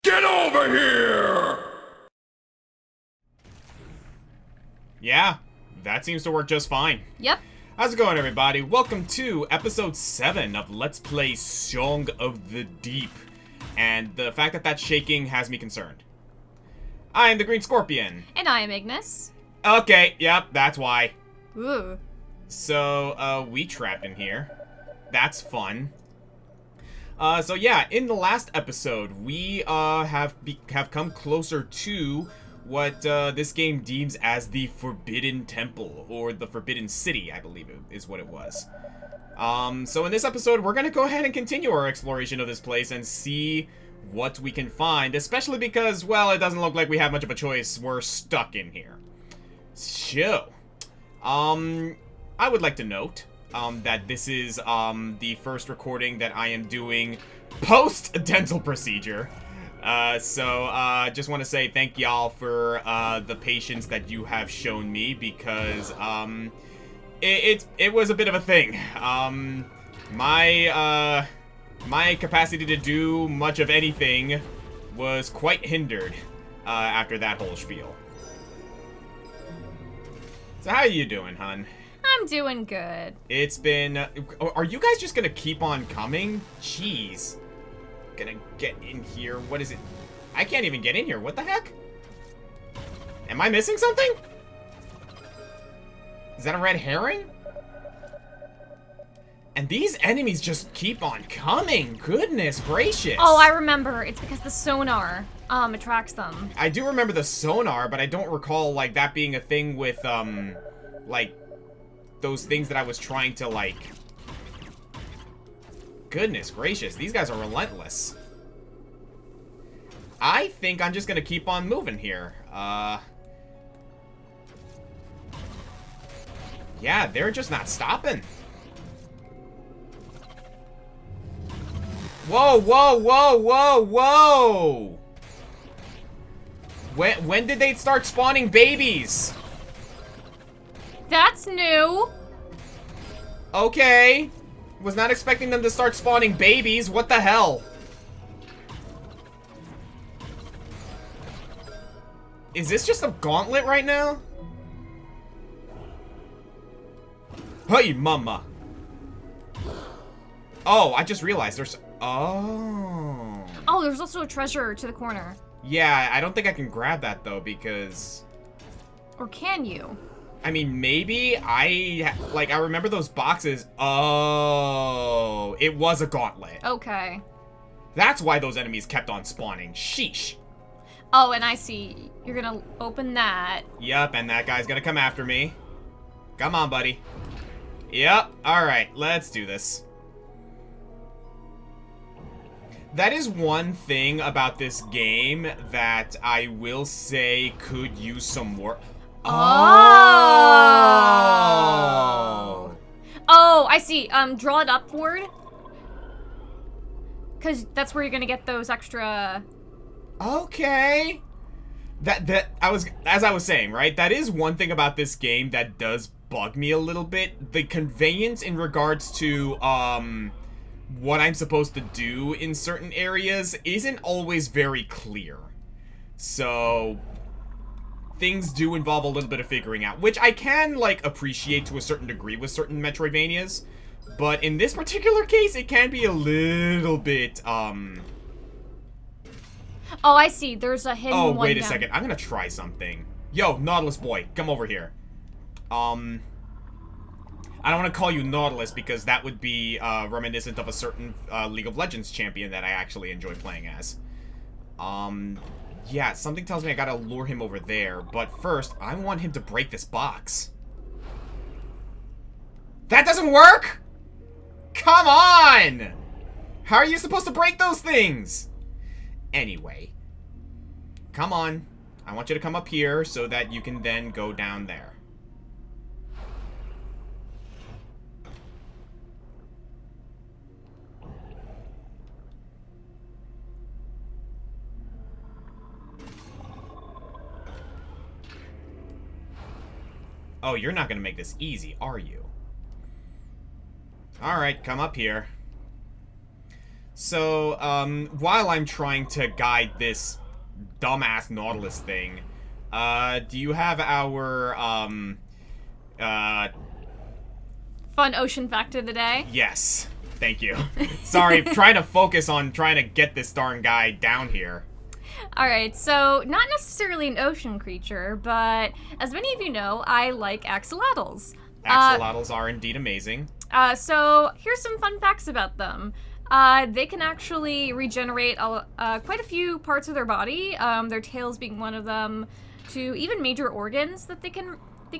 Get over here! Yeah, that seems to work just fine. Yep. How's it going, everybody? Welcome to episode 7 of Let's Play Song of the Deep. And the fact that that's shaking has me concerned. I am the Green Scorpion. And I am Ignis. Okay, yep, that's why. Ooh. So, we trapped in here. That's fun. So yeah, in the last episode, we have come closer to what this game deems as the Forbidden Temple, or the Forbidden City, I believe is what it was. So in this episode, we're gonna go ahead and continue our exploration of this place and see what we can find, especially because, well, it doesn't look like we have much of a choice. We're stuck in here. So, I would like to note that this is the first recording that I am doing post-dental procedure. So just want to say thank y'all for the patience that you have shown me, because it was a bit of a thing. My capacity to do much of anything was quite hindered after that whole spiel. So how are you doing, hun? I'm doing good. It's been... are you guys just gonna keep on coming? Jeez. Gonna get in here. What is it? I can't even get in here. What the heck? Am I missing something? Is that a red herring? And these enemies just keep on coming. Goodness gracious. Oh, I remember. It's because the sonar attracts them. I do remember the sonar, but I don't recall, like, that being a thing with, like, those things that I was trying to, like... Goodness gracious, these guys are relentless. I think I'm just gonna keep on moving here. Yeah, they're just not stopping. Whoa, whoa, whoa, whoa, whoa! When did they start spawning babies? That's new. Okay. Was not expecting them to start spawning babies. What the hell? Is this just a gauntlet right now? Hey, mama. Oh, I just realized there's... Oh. Oh, there's also a treasure to the corner. Yeah, I don't think I can grab that, though, because... Or can you? I mean, maybe. I remember those boxes. Oh, it was a gauntlet. Okay. That's why those enemies kept on spawning. Sheesh. Oh, and I see. You're gonna open that. Yep, and that guy's gonna come after me. Come on, buddy. Yep, alright, let's do this. That is one thing about this game that I will say could use some work. Oh. Oh, I see. Draw it upward. Cause that's where you're gonna get those extra. Okay. As I was saying, right? That is one thing about this game that does bug me a little bit. The conveyance in regards to what I'm supposed to do in certain areas isn't always very clear. So things do involve a little bit of figuring out, which I can, like, appreciate to a certain degree with certain Metroidvanias. But in this particular case, it can be a little bit, Oh, I see. There's a hidden one. Oh, wait a down. second. I'm gonna try something. Yo, Nautilus boy, come over here. I don't want to call you Nautilus because that would be, reminiscent of a certain, League of Legends champion that I actually enjoy playing as. Yeah, something tells me I gotta lure him over there, but first, I want him to break this box. That doesn't work?! Come on! How are you supposed to break those things? Anyway. Come on. I want you to come up here so that you can then go down there. Oh, you're not gonna make this easy, are you? Alright, come up here. So, while I'm trying to guide this dumbass Nautilus thing, do you have our, Fun ocean fact of the day. Yes. Thank you. Sorry, trying to focus on trying to get this darn guy down here. Alright, so not necessarily an ocean creature, but as many of you know, I like axolotls. Axolotls are indeed amazing. So here's some fun facts about them. They can actually regenerate quite a few parts of their body, their tails being one of them, to even major organs that they can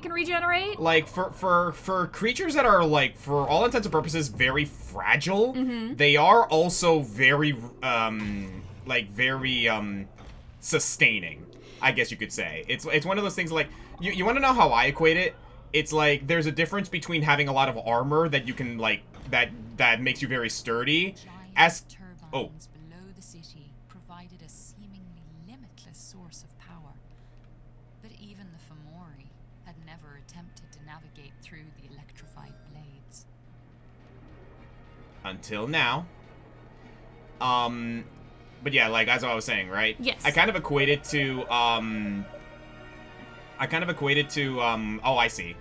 regenerate. Like, for creatures that are, like, for all intents and purposes, very fragile, they are also very, sustaining, I guess you could say. It's one of those things, like, you want to know how I equate it? It's like, there's a difference between having a lot of armor that you can, like, that makes you very sturdy, as... Oh. Below the city provided a seemingly limitless source of power. But even the Fomori had never attempted to navigate through the electrified blades. Until now. But yeah, like, as I was saying, right? Yes. I kind of equate it to, oh, I see.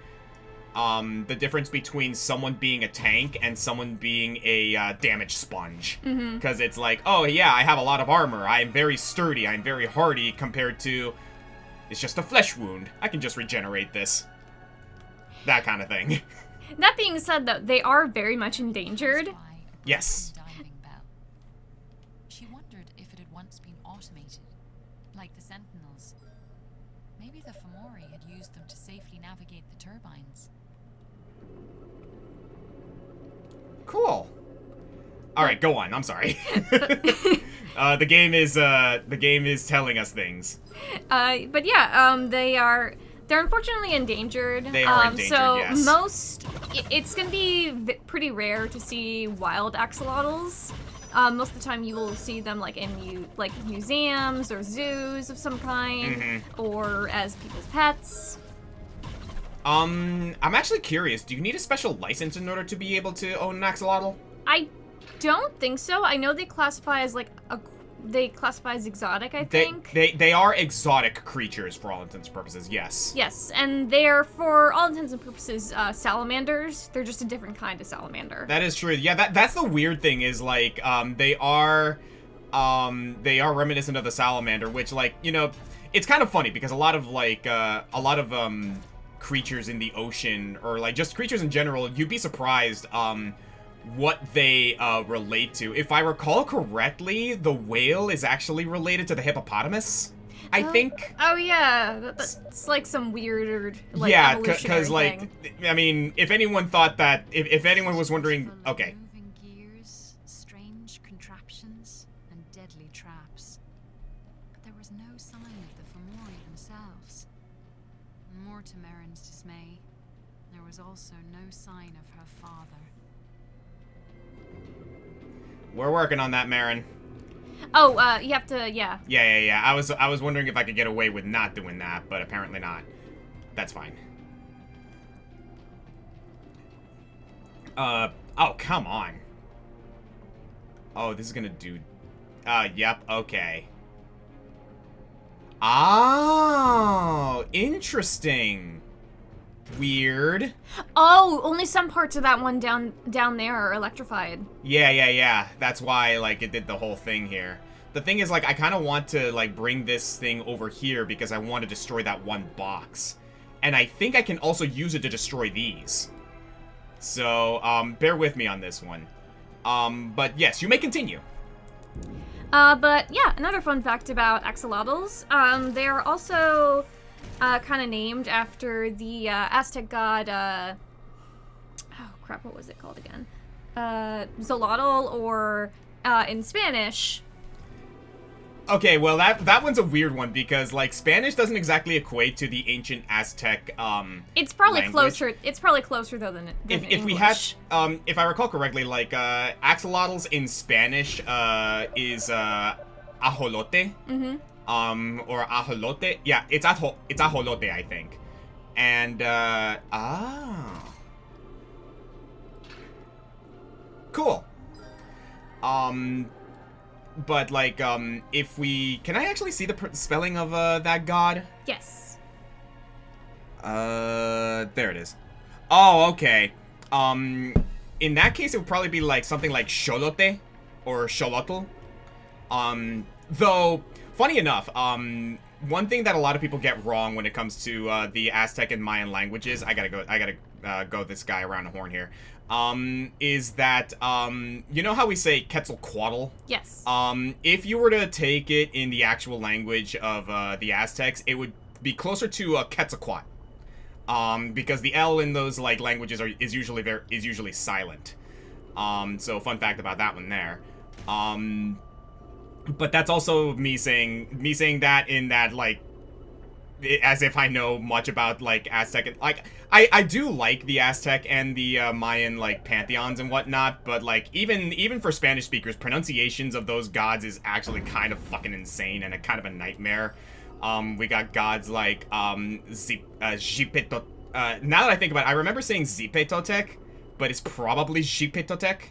The difference between someone being a tank and someone being a, damage sponge. Because it's like, oh, yeah, I have a lot of armor. I'm very sturdy. I'm very hardy compared to, it's just a flesh wound. I can just regenerate this. That kind of thing. That being said, though, they are very much endangered. Yes. Diving bell. She wondered if it had once been automated, like the Sentinels. Maybe the Fomori had used them to safely navigate the turbines. Cool. Alright, go on. I'm sorry. The game is telling us things. But yeah, they're unfortunately endangered. They are endangered, so yes. it's gonna be pretty rare to see wild axolotls. Most of the time you will see them like in museums or zoos of some kind, or as people's pets. I'm actually curious, do you need a special license in order to be able to own an axolotl? I don't think so. I know they classify as exotic, I think. They are exotic creatures for all intents and purposes, yes. Yes, and they're, for all intents and purposes, salamanders. They're just a different kind of salamander. That is true. Yeah, that's the weird thing is, like, they are reminiscent of the salamander, which, like, you know, it's kind of funny because a lot of creatures in the ocean, or, like, just creatures in general, you'd be surprised, what they relate to. If I recall correctly, the whale is actually related to the hippopotamus, I think. Oh yeah, that's like some weird, like, yeah, because like, I mean, if anyone thought that, if anyone was wondering, okay. Moving gears, strange contraptions, and deadly traps. But there was no sign of the Fomori themselves. More to Merrin's dismay, there was also no sign of her father. We're working on that, Marin. Oh, you have to, yeah. Yeah. I was wondering if I could get away with not doing that, but apparently not. That's fine. Oh, come on. Oh, this is gonna do... yep, okay. Oh, interesting. Weird. Oh, only some parts of that one down there are electrified. Yeah. That's why, like, it did the whole thing here. The thing is, like, I kind of want to, like, bring this thing over here because I want to destroy that one box. And I think I can also use it to destroy these. So, bear with me on this one. But yes, you may continue. But yeah, another fun fact about axolotls. They are also kind of named after the Aztec god, oh crap, what was it called again? Xolotl, or in Spanish. Okay, well, that one's a weird one because, like, Spanish doesn't exactly equate to the ancient Aztec It's probably language. closer. It's probably closer though than if English. we had if I recall correctly, like, axolotls in Spanish is ajolote. Or ajolote. Yeah, it's ajolote, I think. And cool. But, like, if we... Can I actually see the spelling of, that god? Yes. There it is. Oh, okay. In that case, it would probably be, like, something like Xolote or Xolotl. Though, funny enough, one thing that a lot of people get wrong when it comes to, the Aztec and Mayan languages, I gotta go this guy around the horn here, is that, you know how we say Quetzalcoatl? Yes. If you were to take it in the actual language of, the Aztecs, it would be closer to, Quetzalcoatl. Because the L in those, like, languages is usually silent. So fun fact about that one there. But that's also me saying that in that, like, as if I know much about, like, Aztec. Like, I do like the Aztec and the Mayan, like, pantheons and whatnot, but, like, even for Spanish speakers, pronunciations of those gods is actually kind of fucking insane and a kind of a nightmare. We got gods like, Xipetotec. Now that I think about it, I remember saying Xipetotec, but it's probably Xipetotec.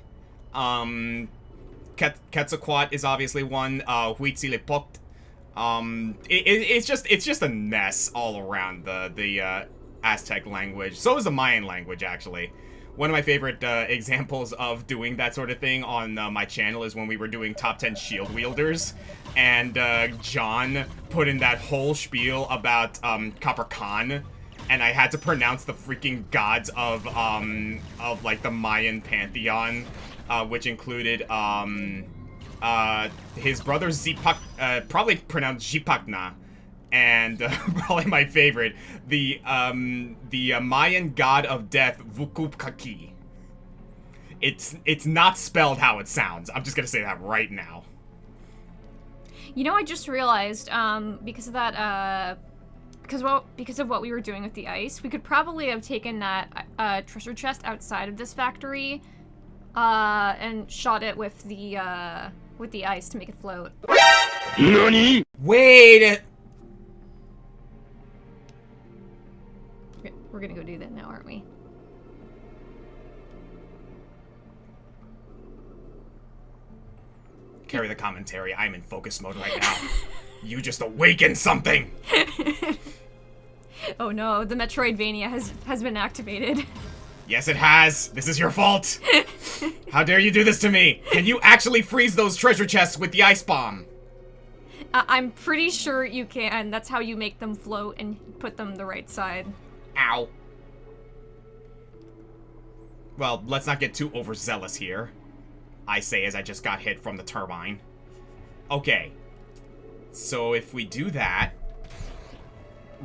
Quetzalcoatl is obviously one. Huitzilopochtli. It's just a mess all around the Aztec language. So is the Mayan language, actually. One of my favorite examples of doing that sort of thing on my channel is when we were doing top 10 shield wielders, and John put in that whole spiel about Copper Khan, and I had to pronounce the freaking gods of like the Mayan pantheon, which included his brother Zipak, probably pronounced Zipacna, and probably my favorite, the Mayan god of death, Vucupcaqui. It's not spelled how it sounds. I'm just gonna say that right now. You know, I just realized, because of that, because of what we were doing with the ice, we could probably have taken that treasure chest outside of this factory, and shot it with the ice to make it float. NANI? Wait! We're gonna go do that now, aren't we? Carry the commentary. I'm in focus mode right now. You just awakened something! Oh no, the Metroidvania has been activated. Yes, it has. This is your fault. How dare you do this to me? Can you actually freeze those treasure chests with the ice bomb? I'm pretty sure you can. That's how you make them float and put them the right side. Ow. Well, let's not get too overzealous here. I say as I just got hit from the turbine. Okay. So if we do that...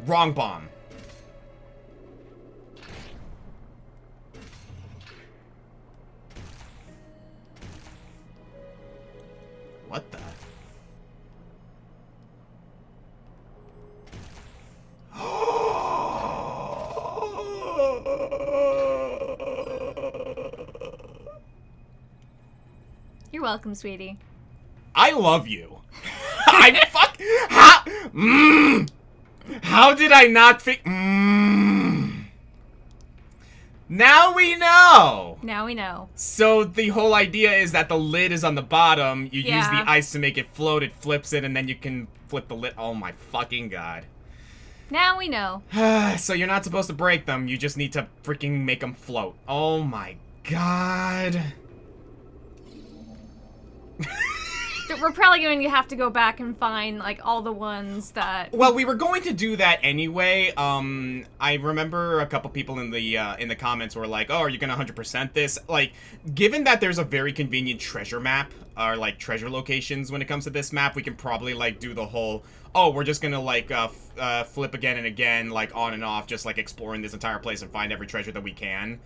Wrong bomb. What the? You're welcome, sweetie. I love you. How did I not Now we know! Now we know. So the whole idea is that the lid is on the bottom, you use Yeah. the ice to make it float, it flips it, and then you can flip the lid. Oh my fucking god. Now we know. So you're not supposed to break them, you just need to freaking make them float. Oh my god. We're probably going to have to go back and find, like, all the ones that... Well, we were going to do that anyway. I remember a couple people in the comments were like, "Oh, are you gonna 100% this?" Like, given that there's a very convenient treasure map, or like treasure locations when it comes to this map, we can probably like do the whole, oh, we're just gonna like flip again and again, like on and off, just like exploring this entire place and find every treasure that we can.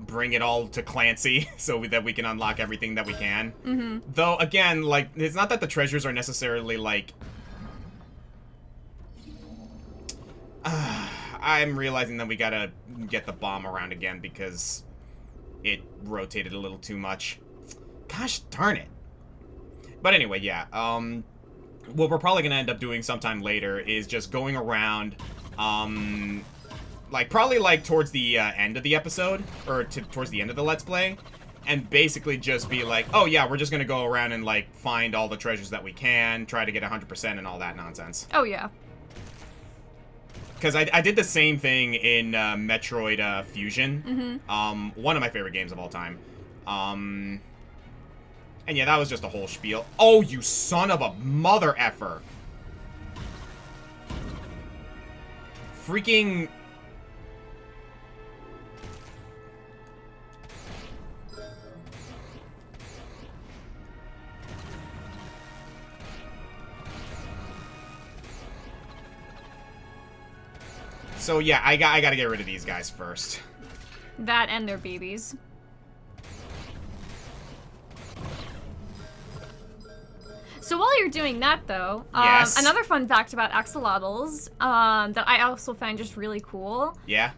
Bring it all to Clancy so that we can unlock everything that we can. Mm-hmm. Though, again, like, it's not that the treasures are necessarily, like... I'm realizing that we gotta get the bomb around again because it rotated a little too much. Gosh darn it. But anyway, yeah, what we're probably gonna end up doing sometime later is just going around, like, probably, like, towards the end of the episode, or towards the end of the Let's Play, and basically just be like, oh yeah, we're just gonna go around and like find all the treasures that we can, try to get 100% and all that nonsense. Oh yeah. Because I did the same thing in Metroid Fusion. Mm-hmm. One of my favorite games of all time. And yeah, that was just a whole spiel. Oh, you son of a mother effer. Freaking... So yeah, I gotta get rid of these guys first. That and their babies. So while you're doing that, though, Yes. another fun fact about axolotls that I also find just really cool. Yeah?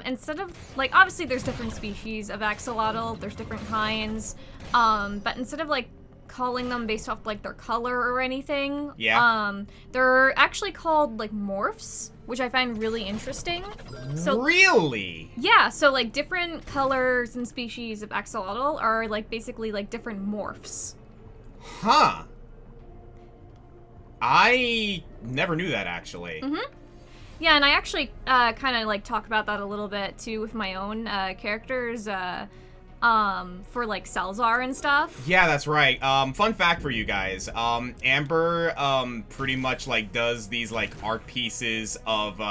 Instead of, like, obviously there's different species of axolotl, there's different kinds, but instead of, like, calling them based off, like, their color or anything, Yeah. they're actually called, like, morphs, which I find really interesting. So, Really? yeah, so, like, different colors and species of axolotl are, like, basically, like, different morphs. Huh. I never knew that, actually. Mm-hmm. Yeah, and I actually kind of, like, talk about that a little bit, too, with my own characters, for, like, Salzar and stuff. Yeah, that's right. Fun fact for you guys. Amber, pretty much, like, does these, like, art pieces of,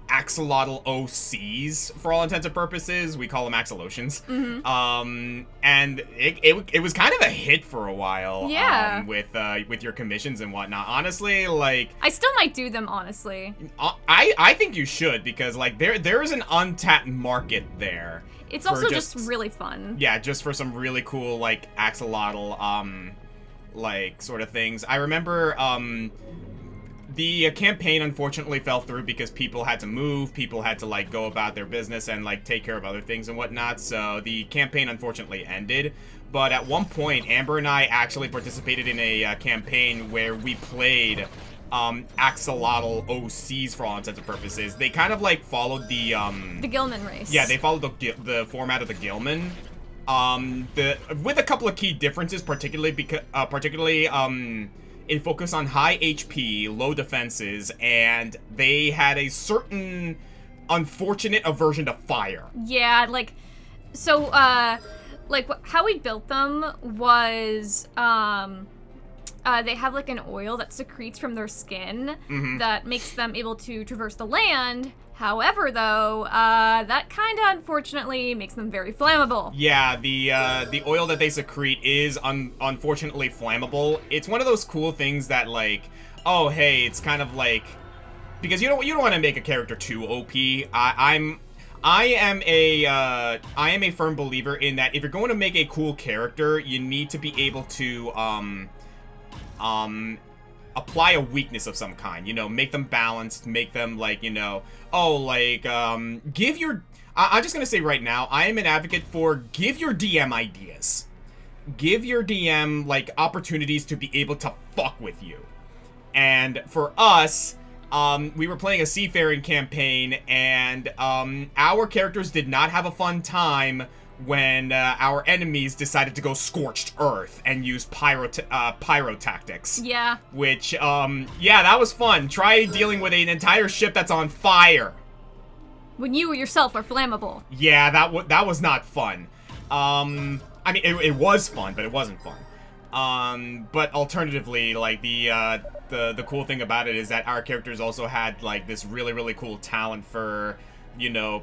axolotl OCs, for all intents and purposes. We call them axolotions. Mm-hmm. And it was kind of a hit for a while. Yeah. With your commissions and whatnot. Honestly, like... I still might do them, honestly. I think you should, because, like, there is an untapped market there. It's for also just really fun. Yeah, just for some really cool, like, axolotl, like, sort of things. I remember, the campaign unfortunately fell through because people had to move, people had to, like, go about their business and, like, take care of other things and whatnot, so the campaign unfortunately ended. But at one point, Amber and I actually participated in a campaign where we played axolotl OCs for all intents and purposes. They kind of, like, followed the Gilman race. Yeah, they followed the format of the Gilman. With a couple of key differences, particularly it focused on high HP, low defenses, and they had a certain unfortunate aversion to fire. Yeah, like, so, like, how we built them was, they have, like, an oil that secretes from their skin that makes them able to traverse the land. However, though, that kind of unfortunately makes them very flammable. Yeah, the oil that they secrete is unfortunately flammable. It's one of those cool things that, like, oh hey, it's kind of like, because you don't want to make a character too OP. I am a firm believer in that if you're going to make a cool character, you need to be able to apply a weakness of some kind, you know, make them balanced, make them, like, you know, oh, like, give your... I'm just gonna say right now, I am an advocate for give your DM ideas. Give your DM, like, opportunities to be able to fuck with you. And for us, we were playing a seafaring campaign, and our characters did not have a fun time when our enemies decided to go scorched earth and use pyrotactics. Yeah. Which, yeah, that was fun. Try dealing with an entire ship that's on fire. When you yourself are flammable. Yeah, that was not fun. I mean, it was fun, but it wasn't fun. But alternatively, like, the cool thing about it is that our characters also had, like, this really, really cool talent for, you know,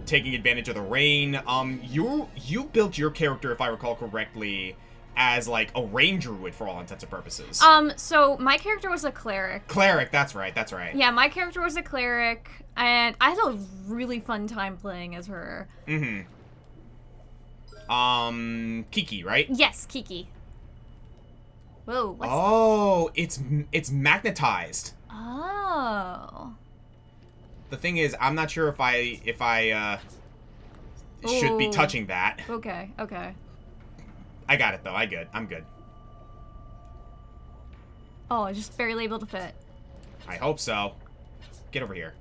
taking advantage of the rain. You built your character, if I recall correctly, as, like, a ranger would, for all intents and purposes. So my character was a cleric. Cleric, that's right, that's right. Yeah, my character was a cleric, and I had a really fun time playing as her. Kiki, right? Yes, Kiki. Whoa, what's... Oh, it's magnetized. Oh. The thing is, I'm not sure if I should be touching that. Okay, okay. I got it, though. I'm good. Oh, I just barely able to fit. I hope so. Get over here.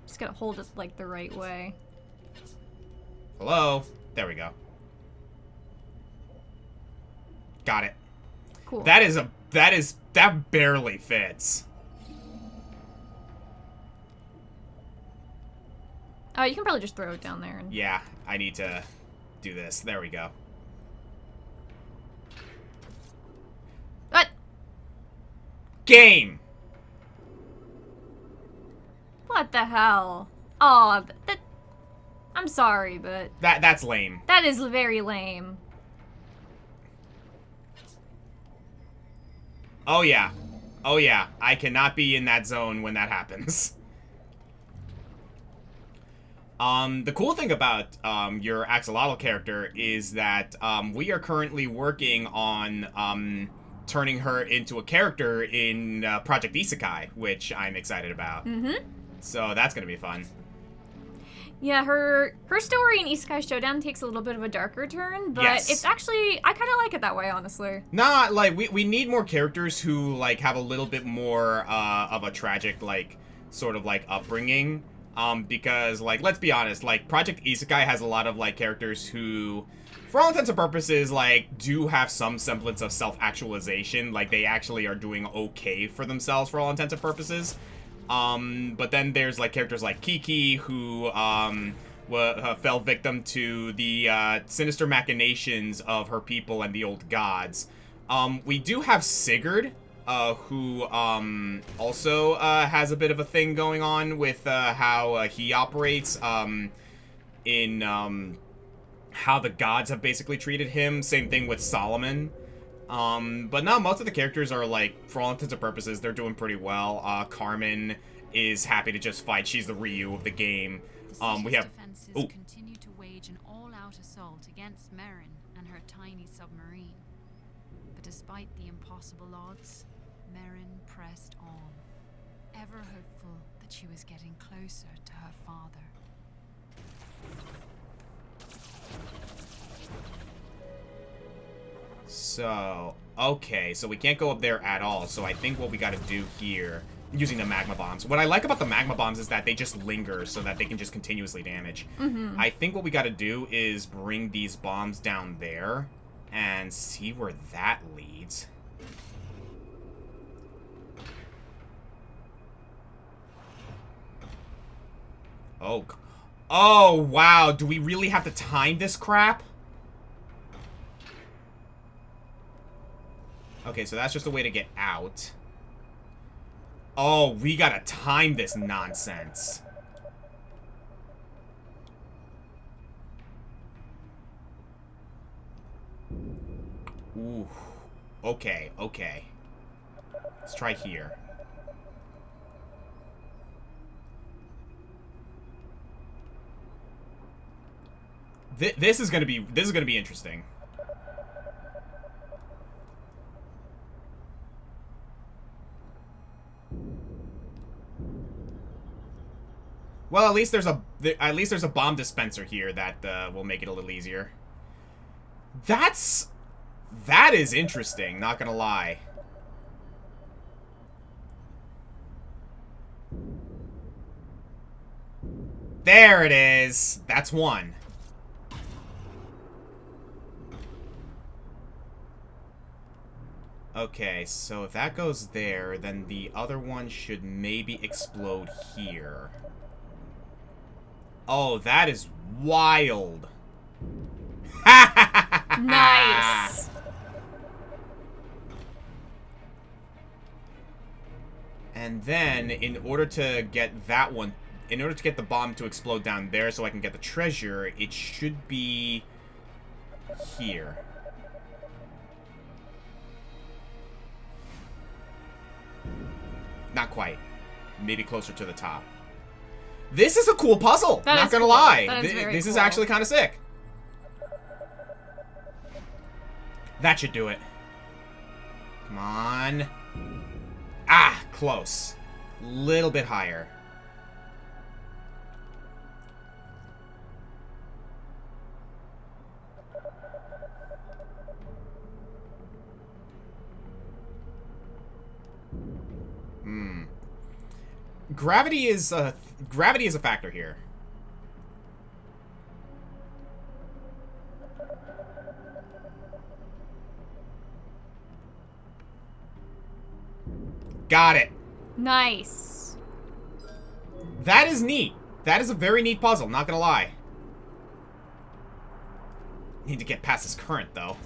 Just gotta hold it, like, the right way. Hello? There we go. Got it. Cool. That barely fits. You can probably just throw it down there. And... Yeah, I need to do this. There we go. What? Game! What the hell? Oh, that... I'm sorry, but... That's lame. That is very lame. Oh, yeah. Oh, yeah. I cannot be in that zone when that happens. The cool thing about your AXOLOTL character is that we are currently working on turning her into a character in Project Isekai, which I'm excited about. Mm-hmm. So that's gonna be fun. Yeah, her story in Isekai Showdown takes a little bit of a darker turn, but Yes. it's actually, I kind of like it that way, honestly. Nah, like, we need more characters who, like, have a little bit more of a tragic, like, sort of, like, upbringing. Because, like, let's be honest, like, Project Isekai has a lot of, like, characters who, for all intents and purposes, like, do have some semblance of self-actualization. Like, they actually are doing okay for themselves for all intents and purposes. But then there's, like, characters like Kiki, who, fell victim to the, sinister machinations of her people and the old gods. We do have Sigurd, who, also, has a bit of a thing going on with, how, he operates, in, how the gods have basically treated him. Same thing with Solomon. But no, most of the characters are, like, for all intents and purposes, they're doing pretty well. Carmen is happy to just fight. She's the Ryu of the game. We have... defenses continue to wage an all-out assault against Merrin and her tiny submarine. But despite the impossible odds, Merrin pressed on, ever hopeful that she was getting closer to her father. So, okay, so we can't go up there at all. So I think what we gotta do here, using the magma bombs. What I like about the magma bombs is that they just linger so that they can just continuously damage. Mm-hmm. I think what we gotta do is bring these bombs down there and see where that leads. Oh, wow. Do we really have to time this crap? Okay, so that's just a way to get out. Oh, we gotta time this nonsense. Ooh. Okay, okay. Let's try here. This is gonna be interesting. Well, at least there's a bomb dispenser here that will make it a little easier. That is interesting, not gonna lie. There it is. That's one. Okay, so if that goes there, then the other one should maybe explode here. Oh, that is wild. Nice. And then, in order to get that one, in order to get the bomb to explode down there so I can get the treasure, it should be here. Not quite. Maybe closer to the top. This is a cool puzzle. Not gonna lie. This is actually kind of sick. That should do it. Come on. Ah, close. Little bit higher. Gravity is a factor here. Got it. Nice. That is neat. That is a very neat puzzle, not gonna lie. Need to get past this current, though.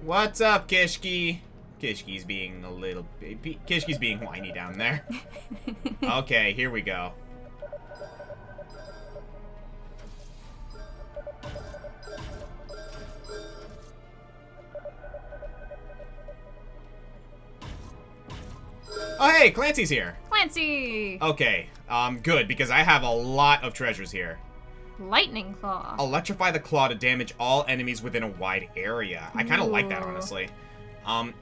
What's up, Kishki? Kishki's being a little... Kishki's being whiny down there. Okay, here we go. Oh, hey, Clancy's here. Clancy! Okay, good, because I have a lot of treasures here. Lightning Claw. Electrify the claw to damage all enemies within a wide area. I kind of like that, honestly.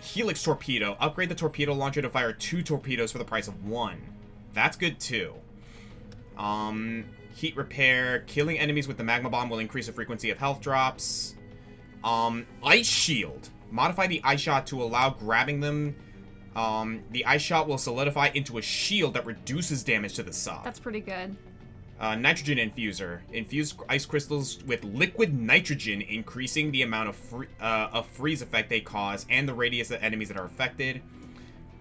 Helix Torpedo. Upgrade the torpedo launcher to fire 2 torpedoes for the price of 1. That's good, too. Heat Repair. Killing enemies with the magma bomb will increase the frequency of health drops. Ice Shield. Modify the ice shot to allow grabbing them. The ice shot will solidify into a shield that reduces damage to the sub. That's pretty good. Nitrogen Infuser. Infuse ice crystals with liquid nitrogen, increasing the amount of freeze effect they cause and the radius of enemies that are affected.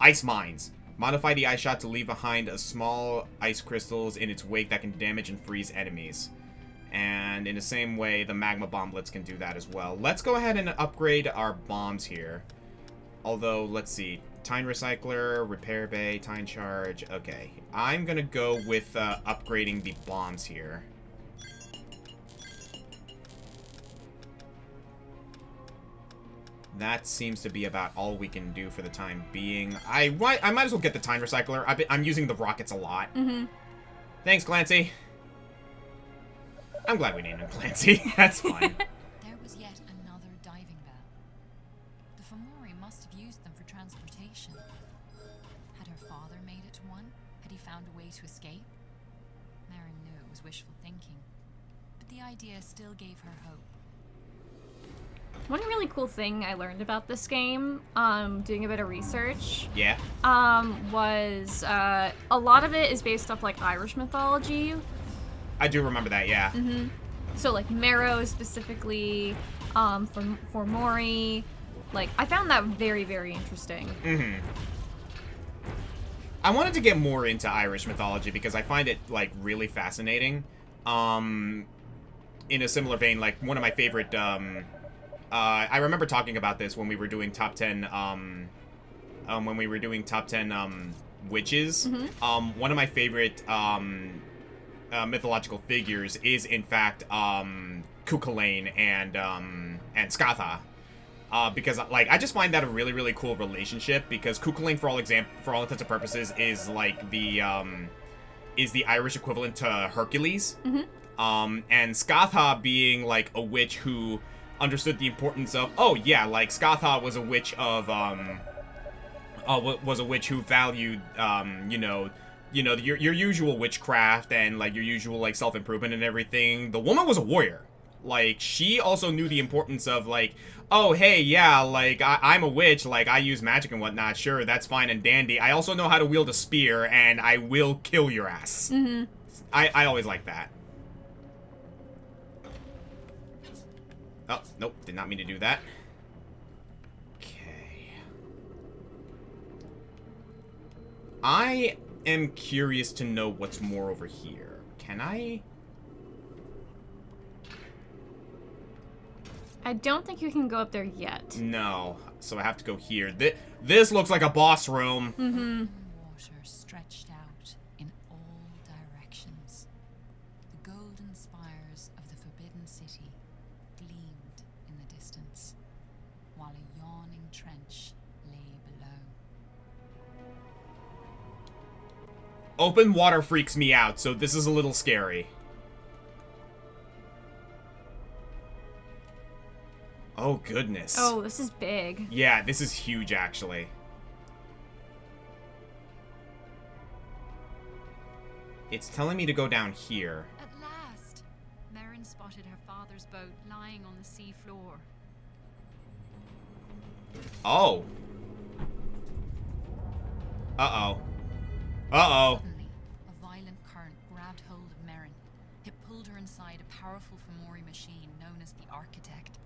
Ice Mines. Modify the ice shot to leave behind a small ice crystals in its wake that can damage and freeze enemies. And in the same way, the magma bomblets can do that as well. Let's go ahead and upgrade our bombs here. Although, let's see. Tine Recycler, Repair Bay, Tine Charge. Okay. I'm gonna go with upgrading the bombs here. That seems to be about all we can do for the time being. I might as well get the Tine Recycler. I'm using the rockets a lot. Mm-hmm. Thanks, Clancy. I'm glad we named him Clancy. That's fine. There was yet another diving bell. The Fomori must have used them for transportation. Had her father made it to one? Had he found a way to escape? Merrin knew it was wishful thinking, but the idea still gave her hope. One really cool thing I learned about this game, doing a bit of research, Yeah. was a lot of it is based off like Irish mythology. I do remember that, yeah. Mm-hmm. So like Marrow specifically, for Mori, like I found that very, very interesting. Mm-hmm. I wanted to get more into Irish mythology because I find it like really fascinating. In a similar vein, like one of my favorite, I remember talking about this when we were doing top 10, witches. Mm-hmm. One of my favorite, mythological figures is in fact Cuchulainn and Scatha, because like I just find that a really, really cool relationship, because Cuchulainn for all intents and purposes is like the Irish equivalent to Hercules. Mm-hmm. And Scatha being like a witch who understood the importance of, oh yeah, like Scatha was a witch of was a witch who valued your usual witchcraft and like your usual like self-improvement and everything. The woman was a warrior. Like she also knew the importance of like, oh hey, yeah, like I'm a witch, like I use magic and whatnot, sure, that's fine and dandy. I also know how to wield a spear and I will kill your ass. Mm-hmm. I always like that. Oh, nope, did not mean to do that. Okay. I am curious to know what's more over here. Can I? I don't think you can go up there yet. No, so I have to go here. This looks like a boss room. Mm-hmm. Water stretched out in all directions. The golden spires of the Forbidden City gleamed in the distance, while a yawning trench lay below. Open water freaks me out, so this is a little scary. Oh, goodness. Oh, this is big. Yeah, this is huge, actually. It's telling me to go down here. At last, Merrin spotted her father's boat lying on the sea floor. Oh. Uh-oh. Uh-oh. Suddenly, inside a powerful Fomori machine known as the Architect.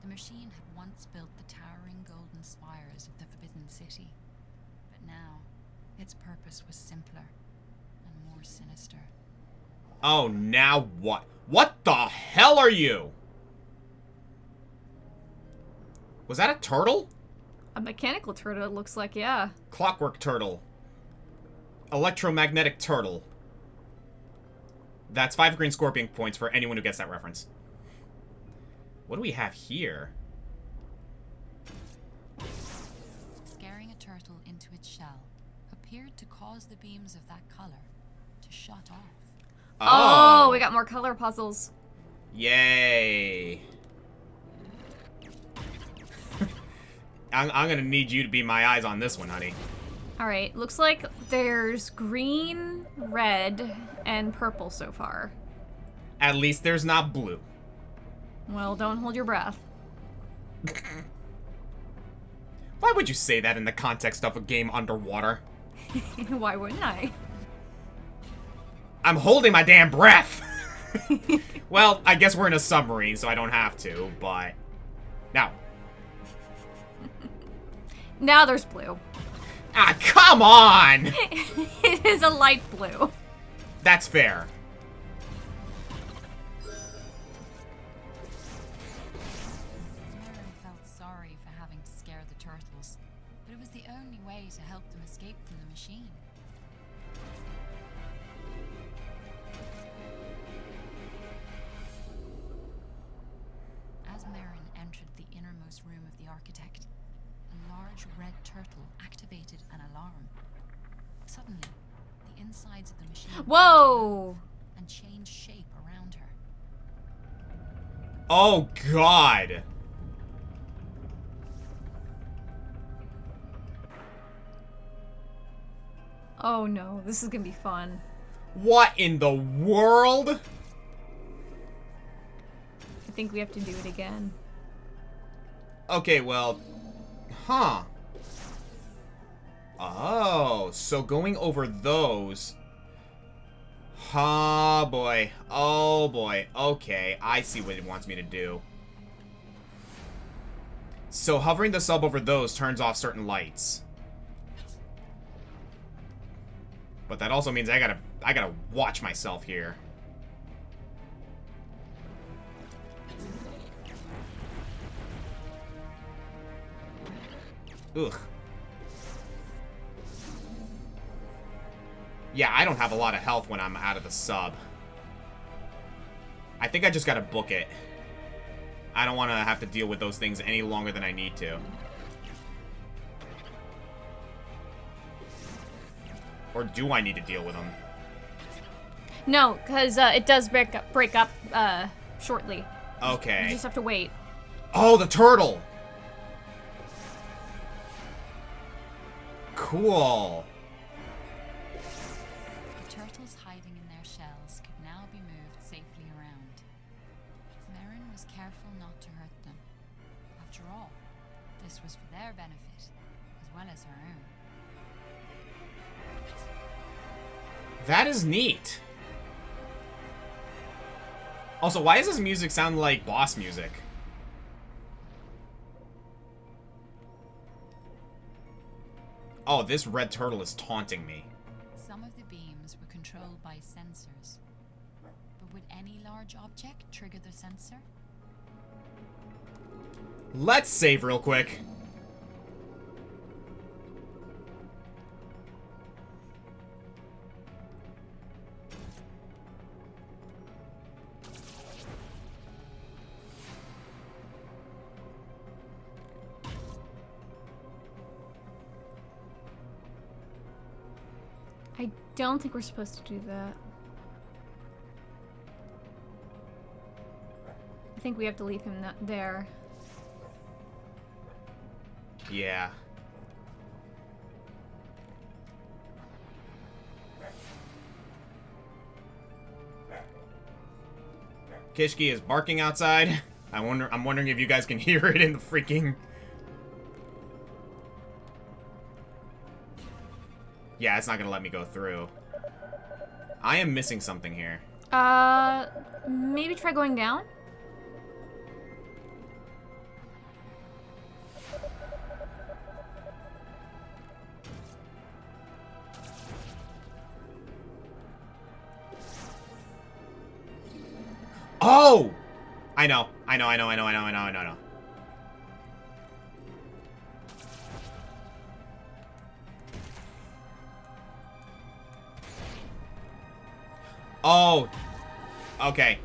The machine had once built the towering golden spires of the Forbidden City. But now, its purpose was simpler and more sinister. Oh, now what? What the hell are you? Was that a turtle? A mechanical turtle, it looks like, yeah. Clockwork turtle. Electromagnetic turtle. That's 5 green scorpion points for anyone who gets that reference. What do we have here? Scaring a turtle into its shell appeared to cause the beams of that color to shut off. Oh, we got more color puzzles. Yay. I'm gonna need you to be my eyes on this one, honey. Alright, looks like there's green, red, and purple so far. At least there's not blue. Well, don't hold your breath. Why would you say that in the context of a game underwater? Why wouldn't I? I'm holding my damn breath! Well, I guess we're in a submarine, so I don't have to, but... Now. Now there's blue. Ah, come on! It is a light blue. That's fair. Maren felt sorry for having to scare the turtles, but it was the only way to help them escape from the machine. As Maren entered the innermost room of the Architect, a large red turtle activated an alarm. Suddenly, the insides of the machine Whoa! and changed shape around her. Oh, God! Oh no, this is gonna be fun. What in the world? I think we have to do it again. Okay, well... Huh. Oh, so going over those... Oh, boy. Oh, boy. Okay, I see what it wants me to do. So hovering the sub over those turns off certain lights. But that also means I gotta watch myself here. Ugh. Yeah, I don't have a lot of health when I'm out of the sub. I think I just gotta book it. I don't want to have to deal with those things any longer than I need to. Or do I need to deal with them? No, because it does break up shortly. Okay. You just have to wait. Oh, the turtle! Cool. The turtles hiding in their shells could now be moved safely around. Maren was careful not to hurt them. After all, this was for their benefit, as well as her own. That is neat. Also, why does this music sound like boss music? Oh, this red turtle is taunting me. Some of the beams were controlled by sensors. But would any large object trigger the sensor? Let's save real quick. I don't think we're supposed to do that. I think we have to leave him there. Yeah. Kishki is barking outside. I'm wondering if you guys can hear it in the freaking... Yeah, it's not gonna let me go through. I am missing something here. Maybe try going down? Oh! I know. Oh! Okay.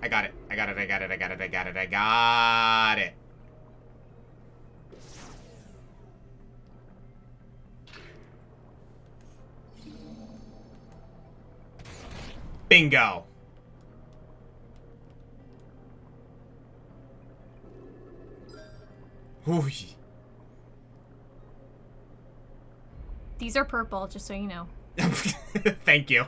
I got it. I got it. Bingo! Ooh. These are purple, just so you know. Thank you.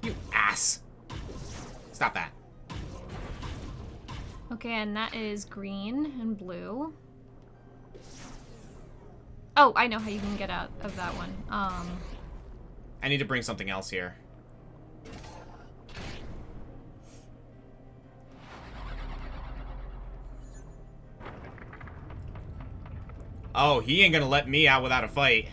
You ass. Stop that. Okay, and that is green and blue. Oh, I know how you can get out of that one. I need to bring something else here. Oh, he ain't gonna let me out without a fight.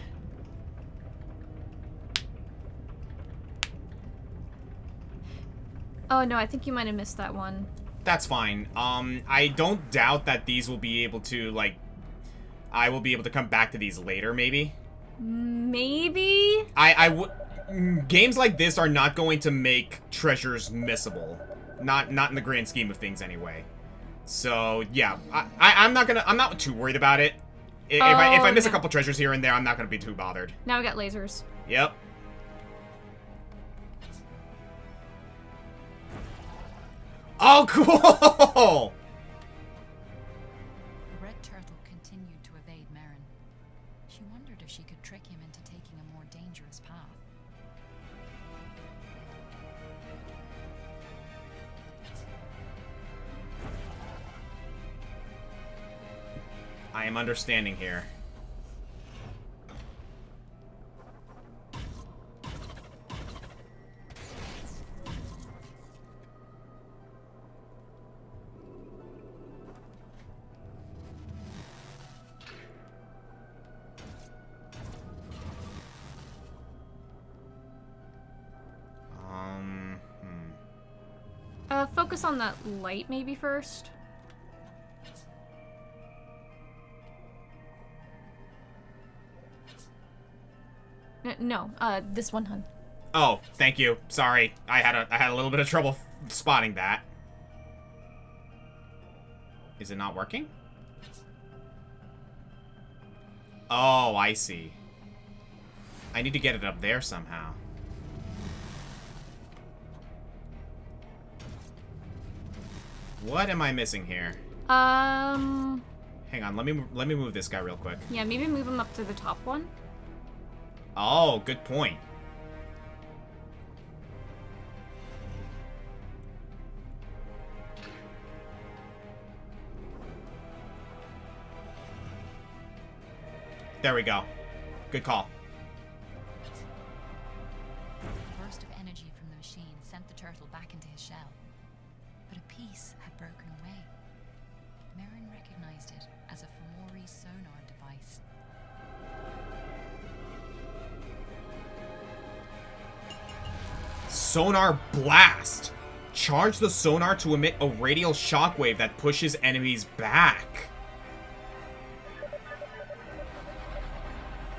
Oh no, I think you might have missed that one. That's fine. I don't doubt that these will be able to, like, I will be able to come back to these later, maybe? Maybe? Games like this are not going to make treasures missable. Not in the grand scheme of things, anyway. So, yeah. I'm not too worried about it. If I miss a couple treasures here and there, I'm not gonna be too bothered. Now we got lasers. Yep. Oh, cool! The red turtle continued to evade Merrin. She wondered if she could trick him into taking a more dangerous path. I am understanding here. Focus on that light maybe first. No, this one, hun. Oh, thank you. Sorry. I had a little bit of trouble spotting that. Is it not working? Oh, I see. I need to get it up there somehow. What am I missing here? Hang on, let me move this guy real quick. Yeah, maybe move him up to the top one. Oh, good point. There we go. Good call. A burst of energy from the machine sent the turtle back into his shell. But a piece had broken away. Merrin recognized it as a Fomori sonar device. Sonar blast! Charge the sonar to emit a radial shockwave that pushes enemies back.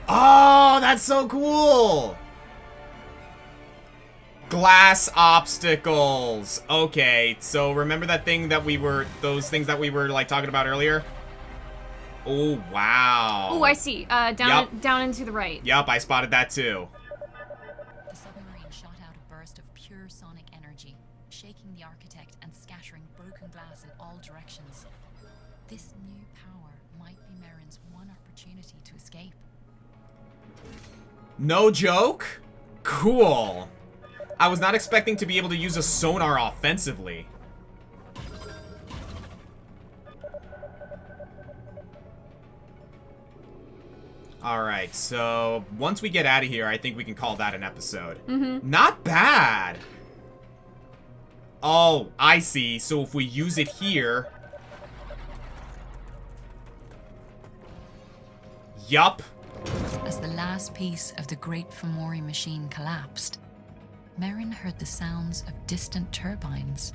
Oh, that's so cool! Glass obstacles. Okay, so remember that thing that those things that we were, like, talking about earlier? Oh, wow. Oh, I see. Down and to the right. Yup, I spotted that too. The submarine shot out a burst of pure sonic energy, shaking the architect and scattering broken glass in all directions. This new power might be Merrin's one opportunity to escape. No joke? Cool. I was not expecting to be able to use a sonar offensively. Alright, so once we get out of here, I think we can call that an episode. Not bad! Oh, I see. So if we use it here... Yup. As the last piece of the great Fomori machine collapsed, Merrin heard the sounds of distant turbines.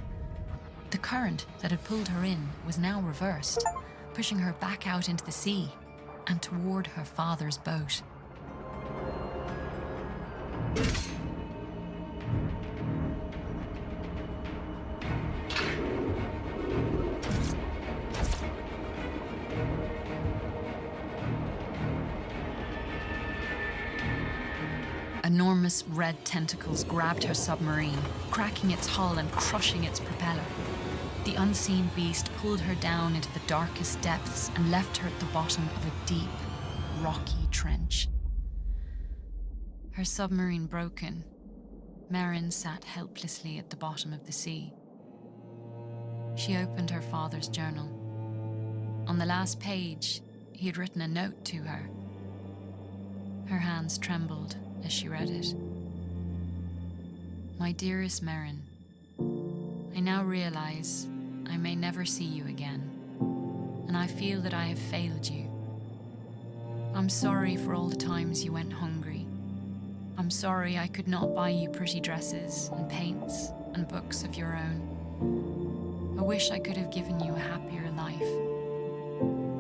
The current that had pulled her in was now reversed, pushing her back out into the sea and toward her father's boat. Enormous red tentacles grabbed her submarine, cracking its hull and crushing its propeller. The unseen beast pulled her down into the darkest depths and left her at the bottom of a deep, rocky trench. Her submarine broken, Merrin sat helplessly at the bottom of the sea. She opened her father's journal. On the last page, he had written a note to her. Her hands trembled as she read it. My dearest Merrin, I now realize I may never see you again, and I feel that I have failed you. I'm sorry for all the times you went hungry. I'm sorry I could not buy you pretty dresses and paints and books of your own. I wish I could have given you a happier life.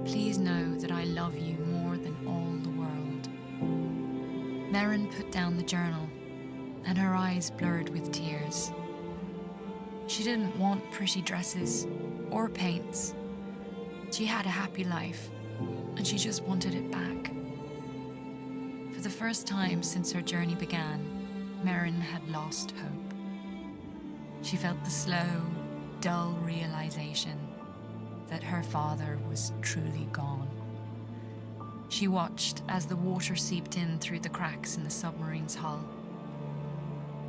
Please know that I love you more than all the world. Merrin put down the journal, and her eyes blurred with tears. She didn't want pretty dresses or paints. She had a happy life, and she just wanted it back. For the first time since her journey began, Merrin had lost hope. She felt the slow, dull realization that her father was truly gone. She watched as the water seeped in through the cracks in the submarine's hull.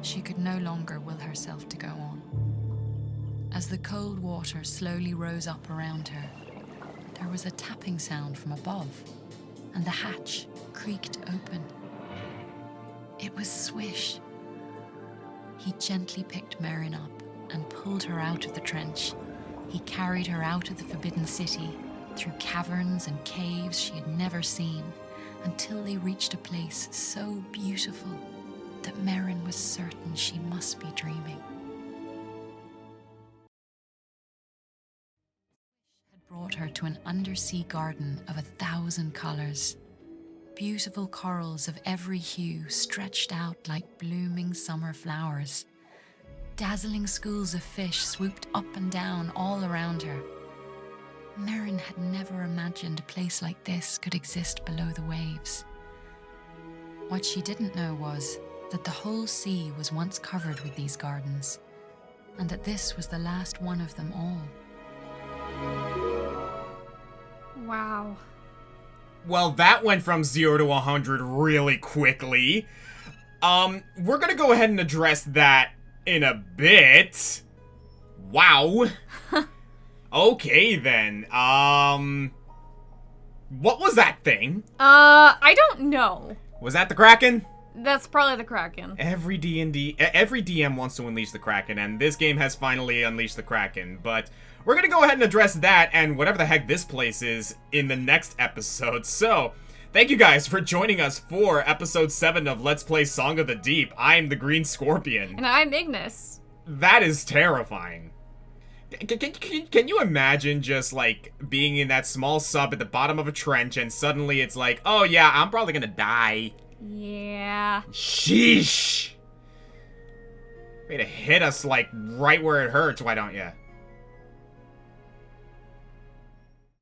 She could no longer will herself to go on. As the cold water slowly rose up around her, there was a tapping sound from above, and the hatch creaked open. It was Swish. He gently picked Merrin up and pulled her out of the trench. He carried her out of the Forbidden City, through caverns and caves she had never seen, until they reached a place so beautiful that Merrin was certain she must be dreaming. Had brought her to an undersea garden of 1,000 colors. Beautiful corals of every hue stretched out like blooming summer flowers. Dazzling schools of fish swooped up and down all around her. Merrin had never imagined a place like this could exist below the waves. What she didn't know was that the whole sea was once covered with these gardens, and that this was the last one of them all. Wow. Well, that went from 0 to 100 really quickly. We're gonna go ahead and address that in a bit. Wow. Okay, then. What was that thing? I don't know. Was that the Kraken? That's probably the Kraken. Every DM wants to unleash the Kraken, and this game has finally unleashed the Kraken, but we're gonna go ahead and address that and whatever the heck this place is in the next episode. So, thank you guys for joining us for episode 7 of Let's Play Song of the Deep. I'm the Green Scorpion. And I'm Ignis. That is terrifying. Can you imagine just, like, being in that small sub at the bottom of a trench and suddenly it's like, oh yeah, I'm probably gonna die. Yeah. Sheesh. Way to hit us, like, right where it hurts, why don't you?